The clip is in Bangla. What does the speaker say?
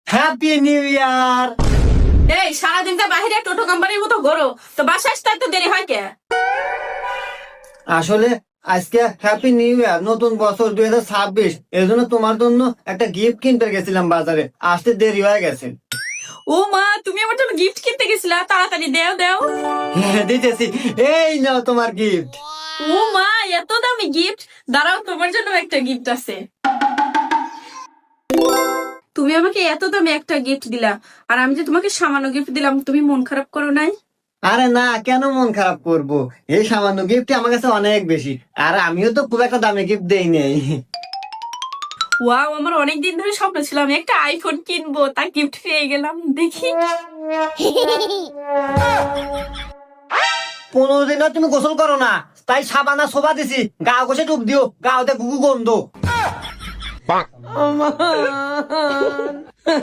Happy new year. এই সারাদিন তো বাহিরে টোটো কোম্পানির মতো ঘোরো, তো বাসায় আসতে তো দেরি হয় কে? আসলে আজকে হ্যাপি নিউ ইয়ার, নতুন বছর 2026। এর জন্য তোমার জন্য একটা গিফট কিনতে গেছিলাম বাজারে, আসতে দেরি হয়ে গেছে। ও মা, তুমি আমার জন্য গিফট কিনতে গেছিলা, তাড়াতাড়ি দেও দেও। হ্যাঁ, দিতেছি। এই নাও তোমার গিফট। ও মা, এত দামি গিফট! দাঁড়াও, তোমার জন্য একটা গিফট আছে। তুমি আমাকে এত দামি একটা গিফট দিলা, আর আমি যে তোমাকে সামান্য গিফট দিলাম, তুমি মন খারাপ করো নাই? আরে না, কেন মন খারাপ করব? এই সামান্য গিফট আমার কাছে অনেক বেশি, আর আমিও তো খুব একটা দামি গিফট দেই নাই। ওয়াও, আমার অনেক দিন ধরে স্বপ্ন ছিল আমি একটা আইফোন কিনবো, তা গিফট পেয়ে গেলাম। দেখি। 15 দিন তুমি গোসল করো না, তাই সাবানা সোবা দিছি, গা ঘষে ডুব দিও, গাওতে গুগু গন্ধ।